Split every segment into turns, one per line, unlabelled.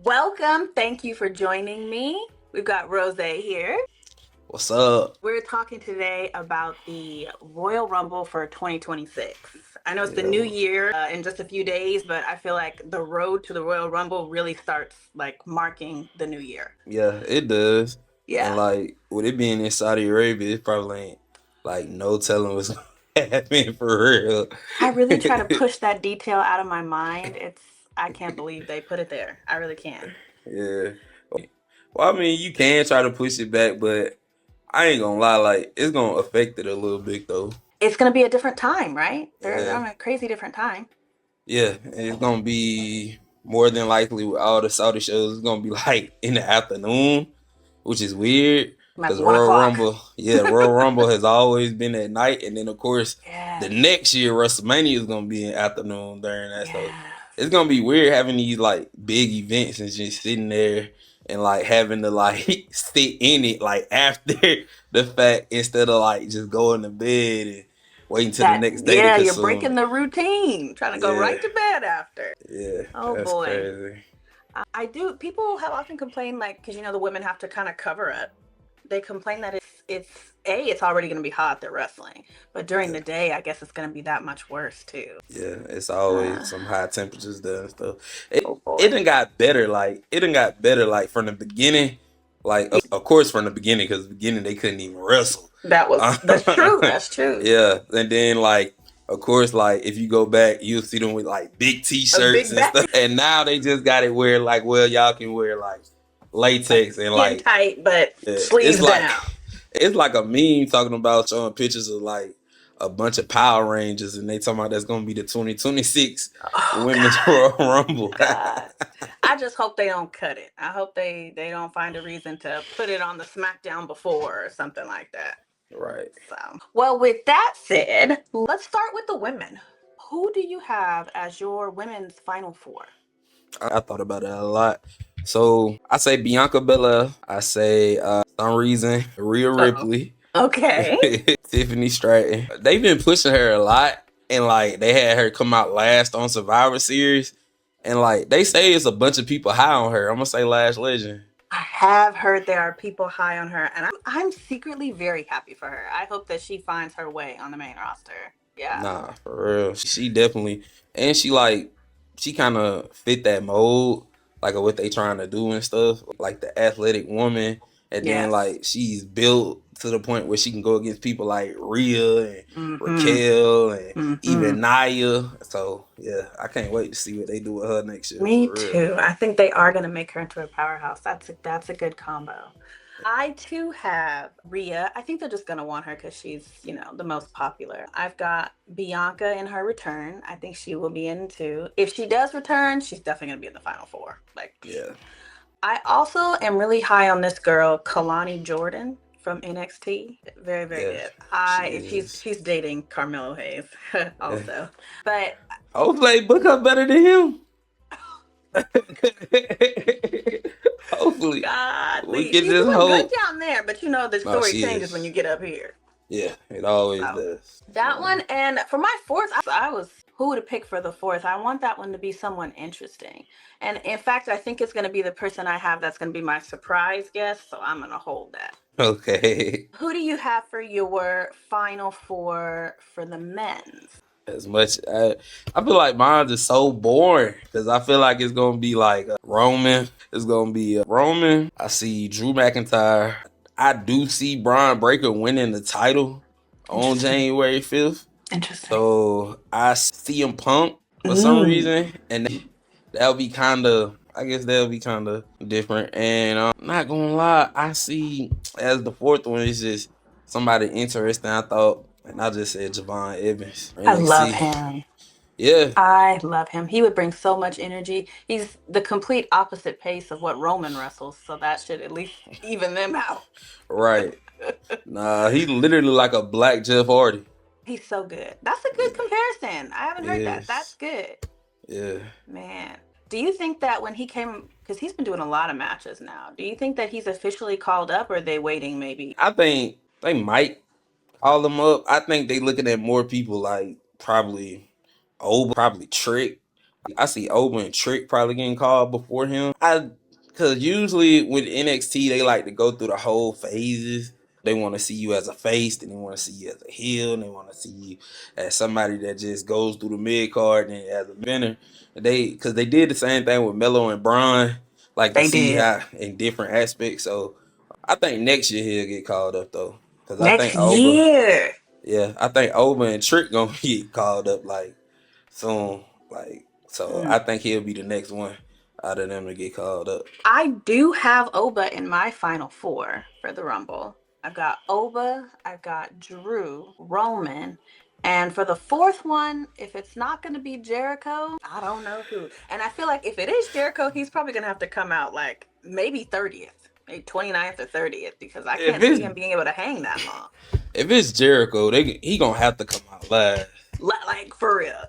Welcome. Thank you for joining me. We've got Roze here.
What's up?
We're talking today about the Royal Rumble for 2026. I know it's the
Yeah,
new year in just a few days, but I feel like the road to the Royal Rumble really starts like marking the new year.
yeah, it does. And
Yeah.
like with it being in Saudi Arabia, it probably ain't like no telling what's gonna happen for real.
I really try to push that detail out of my mind. I can't believe they put it there. I really can.
Yeah. Well, I mean, you can try to push it back, but I ain't gonna lie, like it's gonna affect it a little bit though.
It's going to be a different time, right? They're
Yeah,
on a crazy different time.
yeah, and it's gonna be more than likely with all the Saudi shows. It's gonna be like in the afternoon, which is weird
Like
because
1 o'clock.
Royal Rumble has always been at night, and then of course the
Yes.
next year WrestleMania is gonna be in afternoon during that. So
Yes.
it's gonna be weird having these like big events and just sitting there and like having to like sit in it like after the fact instead of like just going to bed and waiting till the
That,
next day to
yeah, you're
consume
breaking
it.
the routine, trying to go
Yeah,
right to bed after.
yeah,
Oh
that's
boy.
crazy.
I do. People have often complained, like, because the women have to kind of cover up. They complain that it's already going to be hot. They're wrestling, but during
Yeah.
the day, I guess it's going to be that much worse too.
Yeah, it's
Uh,
always some high temperatures there and stuff. It
oh
it
boy.
done got better. Like it done got better. Like from the beginning. Like of course from the beginning because the beginning they couldn't even wrestle.
That's true. That's true.
Yeah, and then like of course like if you go back you'll see them with like big
A
t-shirts
big
and
back,
stuff. And now they just got it where like well y'all can wear like
like
latex and
skin
like
tight, but
it's
sleeves
like
down.
it's like a meme talking about showing pictures of like a bunch of Power Rangers and they talking about that's gonna be the 2026
Oh
Women's
God.
Royal Rumble.
God. I just hope they don't cut it. I hope they don't find a reason to put it on the SmackDown before or something like that.
Right.
So, well, with that said, let's start with the women. Who do you have as your women's final four?
I thought about it a lot. So I say Bianca Belair. I say some reason Rhea
Uh-oh.
Ripley,
Okay.
Tiffany Stratton. They've been pushing her a lot, and like they had her come out last on Survivor Series, and like they say it's a bunch of people high on her. I'm gonna say Lash Legend.
I have heard there are people high on her, and I'm secretly very happy for her. I hope that she finds her way on the main roster. Yeah.
Nah, for real. She definitely, and she kind of fit that mold, like of what they trying to do and stuff, like the athletic woman. And then
Yes.
like she's built to the point where she can go against people like Rhea and
Mm-hmm.
Raquel and
Mm-hmm.
even Naya. So yeah, I can't wait to see what they do with her next year
Me
for real.
too. I think they are going to make her into a powerhouse. That's a good combo. I too have Rhea. I think they're just going to want her because she's, the most popular. I've got Bianca in her return. I think she will be in too. If she does return, she's definitely going to be in the final four. Like,
Yeah,
I also am really high on this girl, Kalani Jordan from NXT. Very, very
yeah,
good.
she
I she's
is.
she's dating Carmelo Hayes
Yeah.
also. But
Hopefully, they book her better than him. Hopefully, we
golly,
can
she's
just
doing good
hope.
down there, but the
No,
story
she
changes when
is.
you get up here.
Yeah, it always
So
does.
that one, and for my fourth, I was who to pick for the fourth. I want that one to be someone interesting, and in fact, I think it's going to be the person I have that's going to be my surprise guest. So I'm going to hold that.
Okay.
Who do you have for your final four for the men's?
As much I feel like mine is so boring because I feel like it's gonna be like Roman. It's gonna be Roman. I see Drew McIntyre. I do see Braun Breaker winning the title on
Interesting.
January 5th.
Interesting.
So I see him Punk for some
Mm.
reason, and that'll be kind of. I guess that'll be kind of different. And not gonna lie, I see as the fourth one is just somebody interesting. I thought, and I just said Javon Evans,
I love
NXT.
him.
Yeah,
I love him. He would bring so much energy. He's the complete opposite pace of what Roman wrestles, so that should at least even them out.
right. Nah, he literally like a black Jeff Hardy.
He's so good. That's a good
Yeah,
comparison. I haven't heard that. That's
yes,
good.
yeah.
Man. Do you think that when he came, because he's been doing a lot of matches now, do you think that he's officially called up or are they waiting maybe?
I think they might call him up. I think they looking at more people like probably Trick. I see Oba and Trick probably getting called before him. Cause usually with NXT they like to go through the whole phases. They want to see you as a face, then they want to see you as a heel, and they want to see you as somebody that just goes through the mid card and as a winner. Cause they did the same thing with Melo and Braun, like to
They
see
did.
how in different aspects. So I think next year he'll get called up though, cause I
Next
think Oba,
year.
yeah, I think Oba and Trick gonna get called up like soon. Like, so
Mm.
I think he'll be the next one out of them to get called up.
I do have Oba in my final four for the Rumble. I've got Oba, I've got Drew, Roman, and for the fourth one, if it's not going to be Jericho, I don't know who. And I feel like if it is Jericho, he's probably going to have to come out like maybe 30th, maybe 29th or 30th, because I
If
can't see
it's
him being able to hang that long.
if it's Jericho, he gonna have to come out live.
Like for real.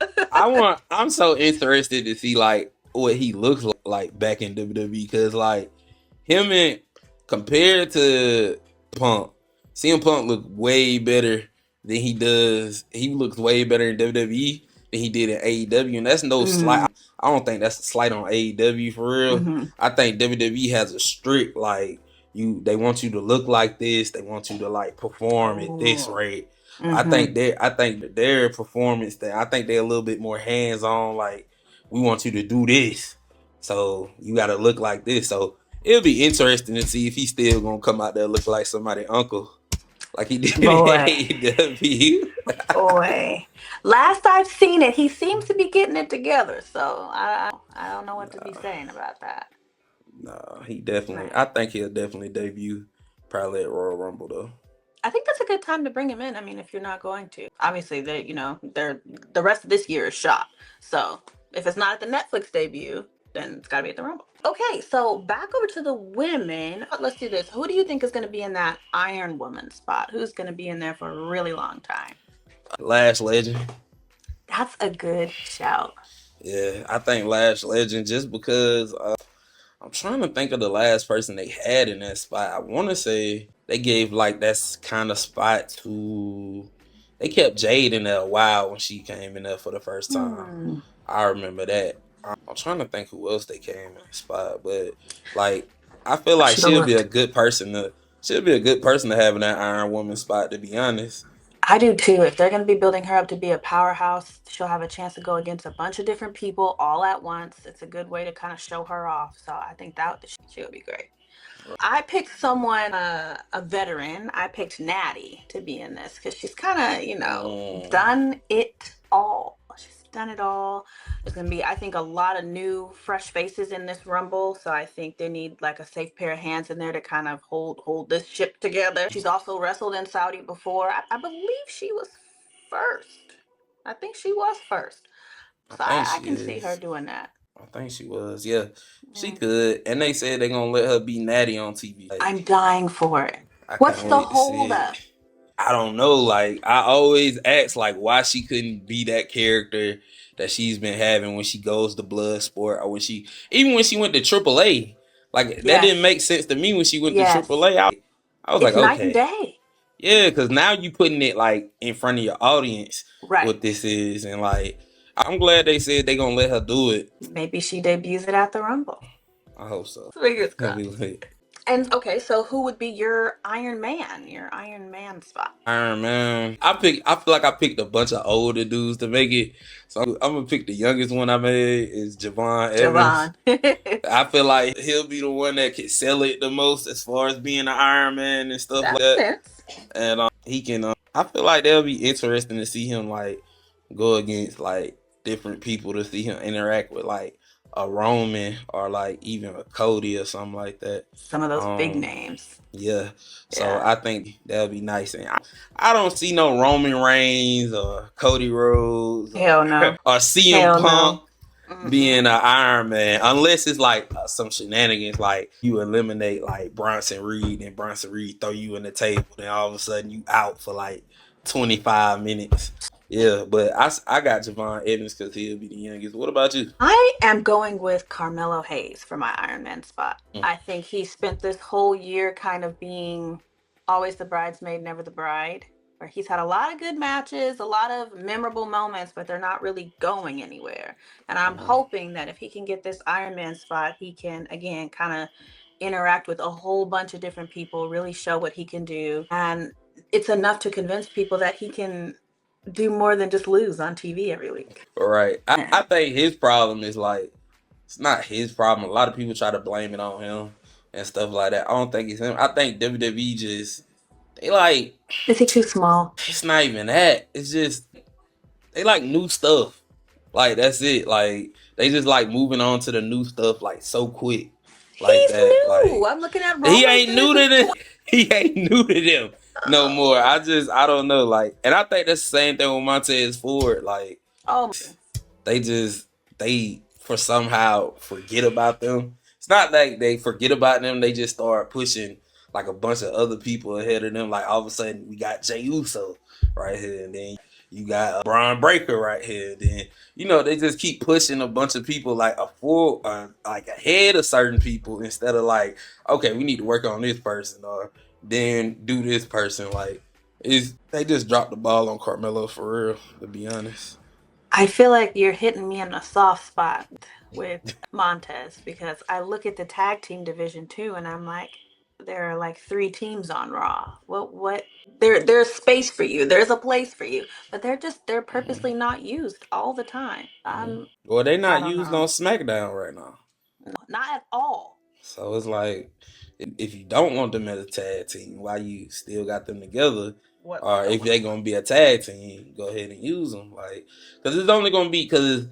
I'm so interested to see like what he looks like back in WWE because like him and compared to Punk, CM Punk look way better than he does. He looks way better in WWE than he did in AEW, and that's no slight.
Mm,
I don't think that's a slight on AEW for real.
hmm.
I think WWE has a strict like they want you to look like this. They want you to like perform at this
Oh.
rate.
Hmm.
I think their performance that I think they're a little bit more hands on. Like we want you to do this, so you got to look like this. So it'll be interesting to see if he's still gonna come out there look like somebody uncle, like he did in
Boy.
AEW.
Boy, last I've seen it, he seems to be getting it together. So I don't know what to be saying about that.
No, he definitely.
Man,
I think he'll definitely debut probably at Royal Rumble though.
I think that's a good time to bring him in. I mean, if you're not going to, obviously they're the rest of this year is shot. So if it's not at the Netflix debut, then it's got to be at the Rumble. Okay, so back over to the women. Let's do this. Who do you think is going to be in that Iron Woman spot? Who's going to be in there for a really long time?
Lash Legend.
That's a good shout.
Yeah, I think Lash Legend just because I'm trying to think of the last person they had in that spot. I want to say they gave like that kind of spot to. They kept Jade in there a while when she came in there for the first time.
Hmm.
I remember that. I'm trying to think who else they came in the spot, but like I feel
I
like
should have
she'll be a
looked.
good person to. She'll be a good person to have in that Iron Woman spot. To be honest,
I do too. If they're going to be building her up to be a powerhouse, she'll have a chance to go against a bunch of different people all at once. It's a good way to kind of show her off. So I think that she'll be great. I picked someone, a veteran. I picked Natty to be in this because she's kind of,
mm,
done it all. She's done it all. There's going to be, I think, a lot of new, fresh faces in this Rumble. So I think they need like a safe pair of hands in there to kind of hold this ship together. She's also wrestled in Saudi before. I believe she was first. I think she was first.
I
So
think
I
she
can see her
is.
doing that.
I think she was. Yeah, she
Yeah.
could. And they said they're gonna let her be Natty on TV.
I'm
Like
dying for it.
I
What's
can't
the
wait to see
hold
it.
up?
I don't know. Like I always ask, like why she couldn't be that character that she's been having when she goes to Bloodsport or when she even when she went to AAA. Like that didn't
Yes.
make sense to me when she went to
Yes.
AAA. I was like,
It's night and
okay,
day.
yeah, because now you putting it like in front of your audience
Right.
what this is, and like I'm glad they said they gonna let her do it.
Maybe she debuts it at the Rumble.
I hope so.
Fingers
Gonna be
crossed.
lit.
And okay, so who would be your Iron Man spot?
Iron Man. I feel like I picked a bunch of older dudes to make it. So I'm gonna pick the youngest one I made is Javon Evans.
Javon.
I feel like he'll be the one that can sell it the most as far as being an Iron Man and stuff
That
like
makes
that.
sense.
And he can. I feel like that'll be interesting to see him like go against like different people to see him interact with like a Roman or like even a Cody or something like that.
Some of those big
Um,
names.
yeah. So
Yeah.
I think that'll be nice. And I don't see no Roman Reigns or Cody Rhodes
Hell no.
or CM
Hell
Punk
no. Mm-mm.
being an Iron Man unless it's like some shenanigans like you eliminate like Bronson Reed and Bronson Reed throw you in the table and all of a sudden you out for like 25 minutes. Yeah, but I got Javon Evans because he'll be the youngest. What about you?
I am going with Carmelo Hayes for my Iron Man spot. I think he spent this whole year kind of being always the bridesmaid, never the bride. Where he's had a lot of good matches, a lot of memorable moments, but they're not really going anywhere. And I'm
Mhm.
hoping that if he can get this Iron Man spot, he can again kind of interact with a whole bunch of different people, really show what he can do. And it's enough to convince people that he can do more than just lose on TV every week.
Right. I
Yeah.
think his problem is like it's not his problem. A lot of people try to blame it on him and stuff like that. I don't think it's him. I think WWE just they like
Is he too small?
it's not even that. It's just they like new stuff. Like that's it. Like they just like moving on to the new stuff like so quick. Like
He's
that.
new.
Like
I'm looking at
he
Roman
ain't new
finish with
to them.
20.
He ain't new to them no more.
Oh,
I don't know. Like, and I think that's the same thing with Montez Ford. Like
oh,
they just they for somehow forget about them. It's not like they forget about them. They just start pushing like a bunch of other people ahead of them. Like all of a sudden we got Jey Uso right here, and then you got Braun Breaker right here. Then they just keep pushing a bunch of people like a full like ahead of certain people instead of like okay we need to work on this person or then do this person. Like is they just dropped the ball on Carmelo for real, to be honest.
I feel like you're hitting me in a soft spot with Montez because I look at the tag team division too, and I'm like, there are like three teams on Raw. What? There's space for you. There's a place for you, but they're
Mhm.
purposely not used all the time.
Well, they
I
not
don't
used on
know,
SmackDown right now.
not at all.
So it's like, if you don't want them as a tag team, why you still got them together?
What's
Or if
going
they
on?
gonna be a tag team, go ahead and use them. Like, cause it's only gonna be cause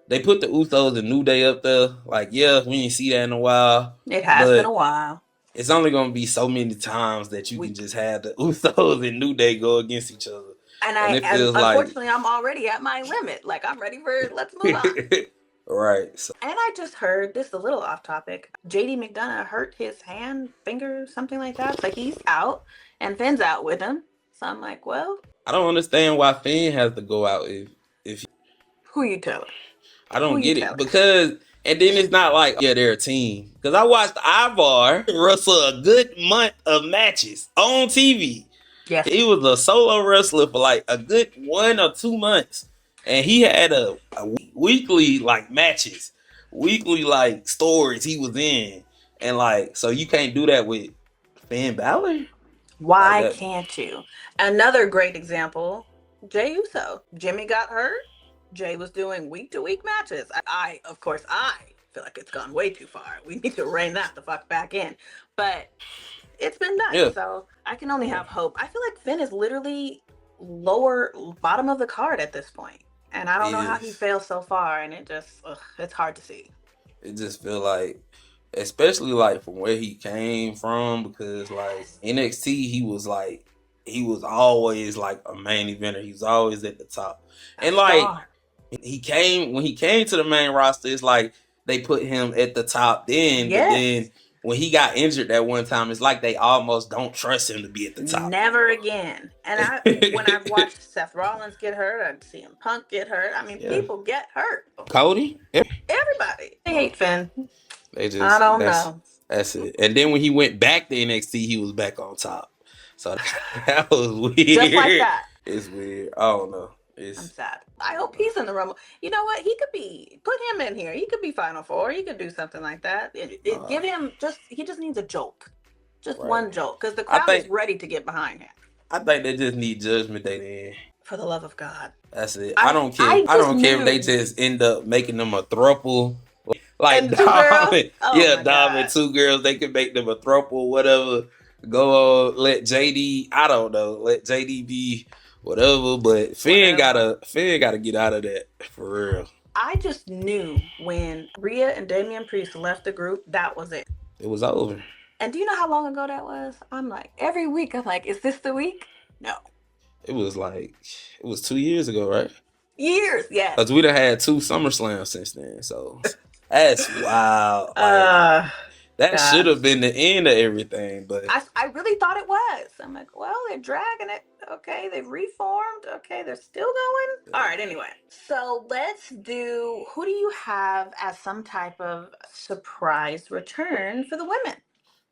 they put the Usos and New Day up there. Like, yeah, we didn't see that in a while,
It has been a
but
while.
it's only gonna be so many times that you
We
can just have the Usos and New Day go against each other, and it
and
feels like,
unfortunately I'm already at my limit. Like I'm ready for let's move on.
right. So
And I just heard this is a little off topic. JD McDonough hurt his hand, finger, something like that. So he's out and Finn's out with him. So I'm like, well,
I don't understand why Finn has to go out if
who you telling?
I
Who
don't
you
get it
telling?
because and then it's not like yeah they're a team because I watched Ivar wrestle a good month of matches on TV.
Yes.
He was a solo wrestler for like a good 1 or 2 months, and he had a weekly like matches, weekly like stories he was in, and like so you can't do that with Finn Balor like
Why
that.
can't you? Another great example, Jey Uso. Jimmy got hurt. Jay was doing week to week matches. Of course, I feel like it's gone way too far. We need to rein that the fuck back in. But it's been done.
Yeah,
So I can only have hope. I feel like Finn is literally lower bottom of the card at this point. And I don't know how he
is.
failed so far, and it's hard to see.
It just feel like, especially like from where he came from, because like
Yes.
NXT, he was always like a main eventer. He was always at the top,
A
and like
star.
he came to the main roster, it's like they put him at the top then, but
Yes.
then when he got injured that one time, it's like they almost don't trust him to be at the top
Never
anymore.
again. And when I've watched Seth Rollins get hurt, I've seen Punk get hurt. I mean,
Yeah,
people get hurt.
Cody.
Everybody. I hate Finn.
They
I
just
don't know.
that's it. And then when he went back to NXT, he was back on top. So that was
Just like
weird.
that.
It's weird. I don't know.
I'm
It's
sad. I hope he's in the Rumble. You know what? He could put him in here. He could be Final Four. He could do something like that.
uh,
Give him he just needs a jolt. Just
right.
one jolt. Because the
I
crowd is
think
ready to get behind him.
I think they just need Judgment Day then.
For the love of God.
That's it. I
I
don't care.
I
I
just
don't care if they
knew.
just end up making them a thruple. Like
And two
Dom,
girls? Oh my
Dom and
God.
two girls, they can make them a thruple, whatever. Go on, let JD. I don't know. Let JD be whatever. But
Whatever.
Finn gotta get out of that for real.
I just knew when Rhea and Damian Priest left the group, that was it.
It was over.
And do you know how long ago that was? I'm like, every week, I'm like, is this the week? No.
It was like it was 2 years ago, right?
Years, yes.
Because we done had two SummerSlams since then. So that's wild. Like
Uh,
that should
gosh.
have been the end of everything. But
I really thought it was. I'm like, well, they're dragging it. Okay, they've reformed. Okay, they're still going. All right, anyway. So let's do who do you have as some type of surprise return for the women?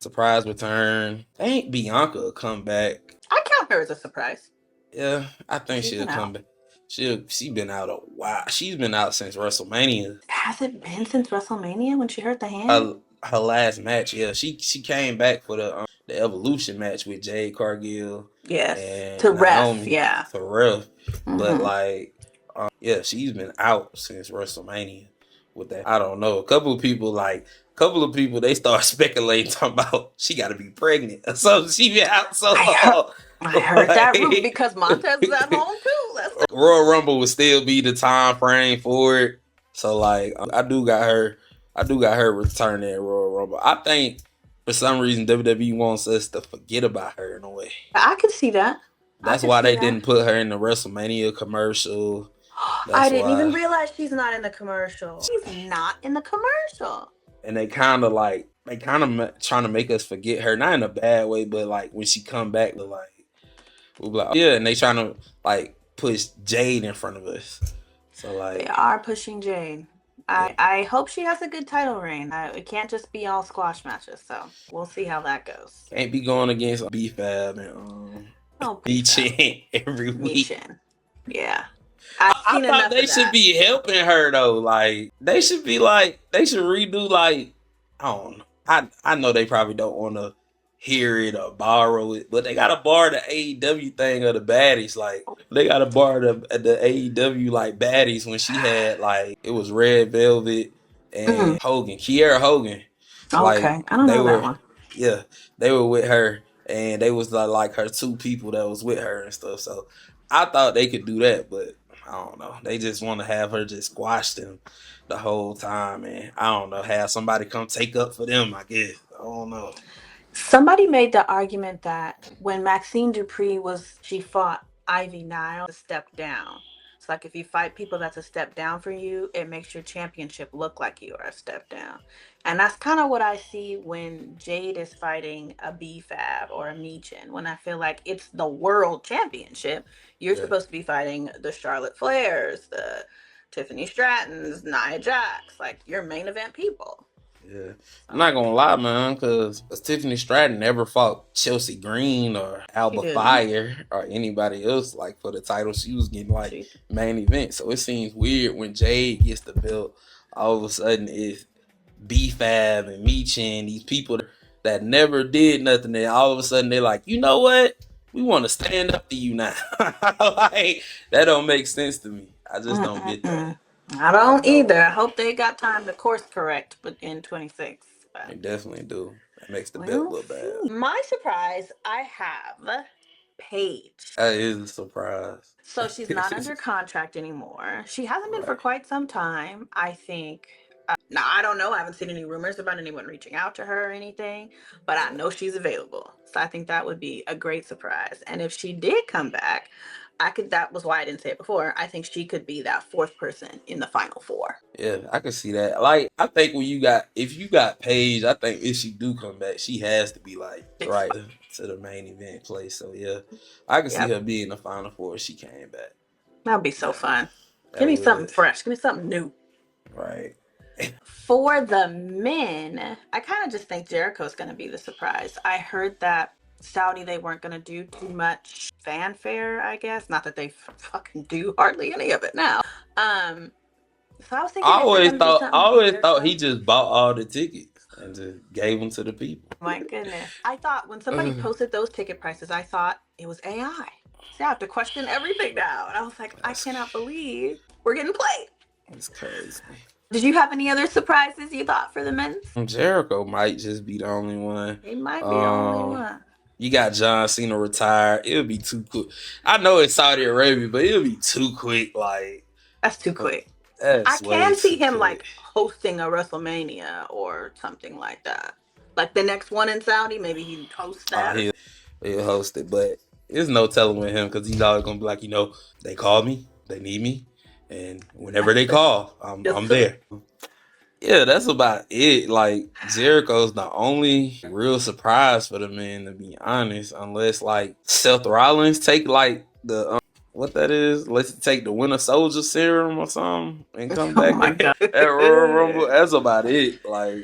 surprise return. Ain't Bianca come back?
I count her as a surprise.
Yeah, I think
She's
she'll
been
come
out.
back. She been out a while. She's been out since WrestleMania.
Has it been since WrestleMania when she hurt the hand?
Her last match, yeah, she came back for the Evolution match with Jade Cargill
Yes. To
and
ref,
Naomi
yeah.
for ref. But
Hmm.
like, yeah, she's been out since WrestleMania with that. I don't know. A couple of people they start speculating talking about she got to be pregnant or something. She been out so
I heard
long.
I heard that room because Montez is at home too. Let's
Royal Rumble would still be the time frame for it. So like I do got her returning at Royal Rumble. I think for some reason WWE wants us to forget about her in a way.
I could see that. I
That's
could
why
see
they
that.
didn't put her in the WrestleMania commercial.
I
That's
didn't even
why.
realize she's not in the commercial. She's not in the commercial.
And they kind of trying to make us forget her, not in a bad way, but like when she come back, we'll be like, oh, yeah, and they trying to like push Jade in front of us. So
They
like,
are pushing Jade.
yeah,
I hope she has a good title reign. It can't just be all squash matches, so we'll see how that goes.
can't be going against B-Fab and
Oh, PFAB.
B-Chin every week.
Michin. Yeah. I've
I
seen
thought
enough
they
of
should
that.
be helping her though. Like they should redo like I don't know. I know they probably don't want to hear it or borrow it, but they got to borrow the AEW thing of the baddies. Like they got to borrow the AEW like baddies when she had like it was Red Velvet
Mm,
and Hogan, Kiera Hogan. Like
okay. I don't
they
know that
were,
one.
yeah, they were with her, and they was like her two people that was with her and stuff. So I thought they could do that, but I don't know. They just want to have her just squash them the whole time, and I don't know. Have somebody come take up for them. I guess I don't know.
Somebody made the argument that when Maxine Dupree she fought Ivy Nile a step down. It's like if you fight people that's a step down for you, it makes your championship look like you are a step down. And that's kind of what I see when Jade is fighting a BFAB or a Michin. When I feel like it's the world championship, you're
Yeah,
supposed to be fighting the Charlotte Flairs, the Tiffany Strattons, Nia Jax, like your main event people.
yeah. I'm
So
not gonna lie, man, because Tiffany Stratton never fought Chelsea Green or
she
Alba
didn't.
Fire or anybody else like for the title. She was getting like
She
main event, so it seems weird when Jade gets the belt. All of a sudden, it's B-Fab and Michin, these people that never did nothing, and all of a sudden they're like, you know what? We want to stand up to you now. Like that don't make sense to me. I just don't get that.
Mm-mm-mm. I
I
don't
don't.
either. I hope they got time to course correct, but in 26.
They
But
definitely do. That makes the belt
we'll
look bad.
see. My surprise, I have Paige.
That is a surprise.
So she's not under contract anymore. She hasn't been for
Right.
quite some time. I think. Now I don't know. I haven't seen any rumors about anyone reaching out to her or anything, but I
Yeah.
know she's available. So I think that would be a great surprise. And if she did come back, I could. That was why I didn't say it before. I think she could be that fourth person in the final four.
Yeah, I can see that. Like, I think if you got Paige, I think if she do come back, she has to be like
Big
right
spot.
to the main event place. So yeah, I can see
Yep.
her being in the final four if she came back.
That'd be so
That
fun. Give
that
me something
would.
fresh. Give me something new.
Right.
For the men, I kind of just think Jericho's going to be the surprise. I heard that Saudi they weren't going to do too much fanfare, I guess. Not that they fucking do hardly any of it now. Um, so I was thinking
I
if they're
always
going to do
thought I
something with
always thought he
Jericho.
just bought all the tickets and just gave them to the people.
My goodness. I thought when somebody posted those ticket prices, I thought it was AI. So I have to question everything now. And I was like, I
That's
cannot believe we're getting played.
that's crazy.
Did you have any other surprises you thought for the men's?
Jericho might just be the only one.
He might be the only
Um,
one.
you got John Cena retired. It'll be too quick. I know it's Saudi Arabia, but it'll be too quick. Like
That's too
uh,
quick. I
that's way
can see
too
him
quick.
like hosting a WrestleMania or something like that. Like the next one in Saudi, maybe he'd host
Uh,
that. Or
he'll host it, but there's no telling with him because he's always gonna be like, they call me, they need me, and whenever they call, I'm
just
there. Yeah, that's about it. Like Jericho's the only real surprise for the man, to be honest. Unless like Seth Rollins take like the what that is, let's take the Winter Soldier serum or something and come
oh
back
my
at
god.
Royal Rumble. That's about it. Like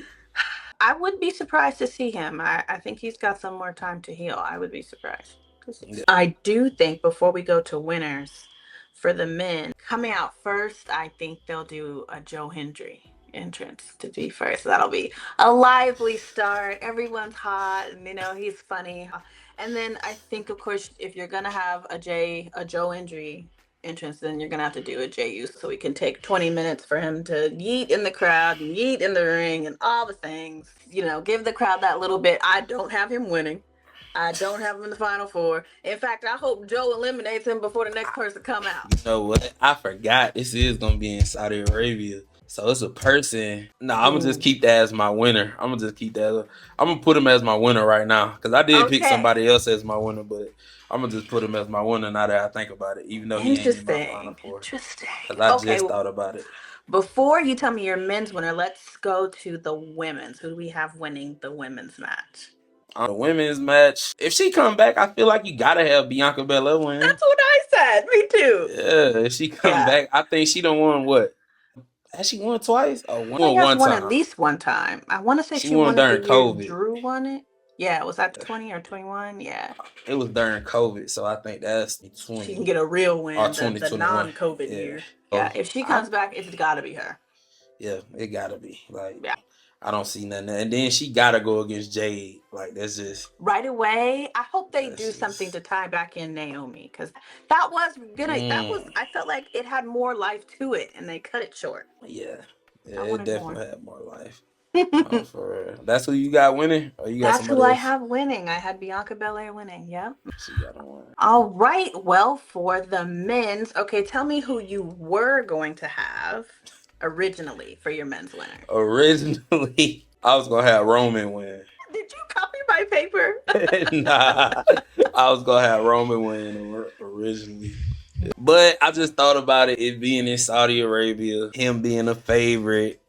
I would be surprised to see him. I think he's got some more time to heal. I would be surprised.
Yeah.
I do think before we go to winners for the men, coming out first, I think they'll do a Joe Hendry entrance to be first. That'll be a lively start. Everyone's hot, and he's funny. And then I think, of course, if you're gonna have a Joe Hendry entrance, then you're gonna have to do a JU so we can take 20 minutes for him to yeet in the crowd and yeet in the ring and all the things. Give the crowd that little bit. I don't have him winning. I don't have him in the final four. In fact, I hope Joe eliminates him before the next person come out.
You know what? I forgot this is gonna be in Saudi Arabia. So it's a person. No, I'm gonna just
Ooh.
keep that as my winner. I'm gonna just keep that. I'm gonna put him as my winner right now because I did pick
Okay.
somebody else as my winner, but I'm gonna just put him as my winner now that I think about it, even though he ain't in my final
Interesting.
four.
Interesting.
Because I
Okay.
just thought about it.
Before you tell me your men's winner, let's go to the women's. Who do we have winning the women's match?
On the women's match, if she come back, I feel like you gotta have Bianca Belair win.
That's what I said. Me too.
Yeah, if she come
Yeah.
back, I think she done won what? Has she won twice? Oh,
She
won
has
one
won at
time.
least one time. I want to say
She
she
won
won it the
during
year
COVID.
Drew won it. Yeah, was that 20 or 21? Yeah.
It was during COVID, so I think that's
She can
20
get a real
or
win, the
2021.
non-COVID
Yeah.
year.
Oh,
Yeah, if she comes back, it's got to be her.
yeah, it gotta be. Like,
Yeah.
I don't see nothing. And then she gotta go against Jade. Like, that's just.
Right away, I hope they
That's
do something
just.
to tie back in Naomi because I felt like it had more life to it and they cut it short.
Yeah. Yeah,
I
it
wanted more.
definitely had more life. Oh, for real. That's who you got winning? Or you got
That's who
somebody
I
else?
have winning. I had Bianca Belair winning. Yep.
She got to win.
All right. Well, for the men's, okay, tell me who you were going to have originally for your men's winner.
Originally, I was going to have Roman win.
Did you copy my paper?
Nah, I was gonna have Roman win originally, but I just thought about it being in Saudi Arabia, him being a favorite,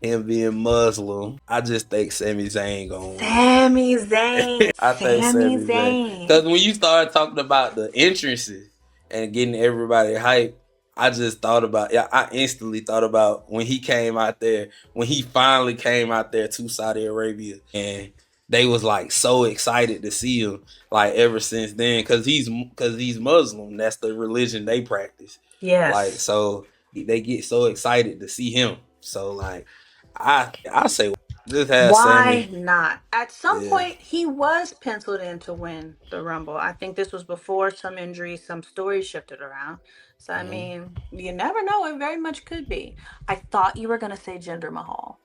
him being Muslim. I just think Sami Zayn gonna win.
Sami Zayn.
I think
Sami
Sami Zayn because
Zayn.
when you start talking about the entrances and getting everybody hyped, I just thought about I instantly thought about when he came out there, when he finally came out there to Saudi Arabia, and they was like so excited to see him. Like ever since then, because he's Muslim. That's the religion they practice. Like
Yes.
so, they get so excited to see him. So like, I say just have
Why
Sammy.
not? At some
Yeah.
point, he was penciled in to win the Rumble. I think this was before some injuries, some stories shifted around. So, I
Mm-hmm.
mean, you never know. It very much could be. I thought you were going to say Jinder Mahal.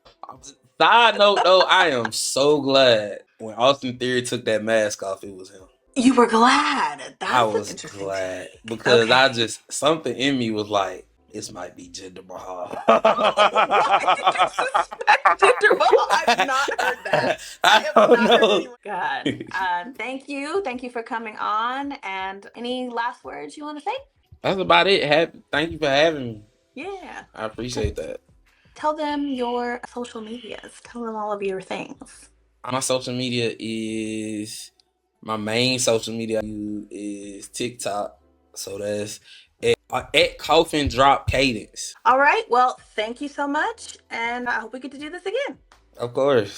Side note though, I am so glad when Austin Theory took that mask off, it was him.
You were glad.
I
That's an
was
interesting
glad
take.
because I
Okay.
just something in me was like, this might be Jinder Mahal.
Why did you suspect Jinder Mahal? I've not heard that. I
I
have
don't
not heard
know.
anyone. God. Thank you. Thank you for coming on. And any last words you want to say?
That's about it. Thank you for having me.
Yeah.
I appreciate that.
Tell them your social medias. Tell them all of your things.
My social media is my main social media is TikTok. So that's at Coffin Drop Cadence.
All right. Well, thank you so much. And I hope we get to do this again.
Of course.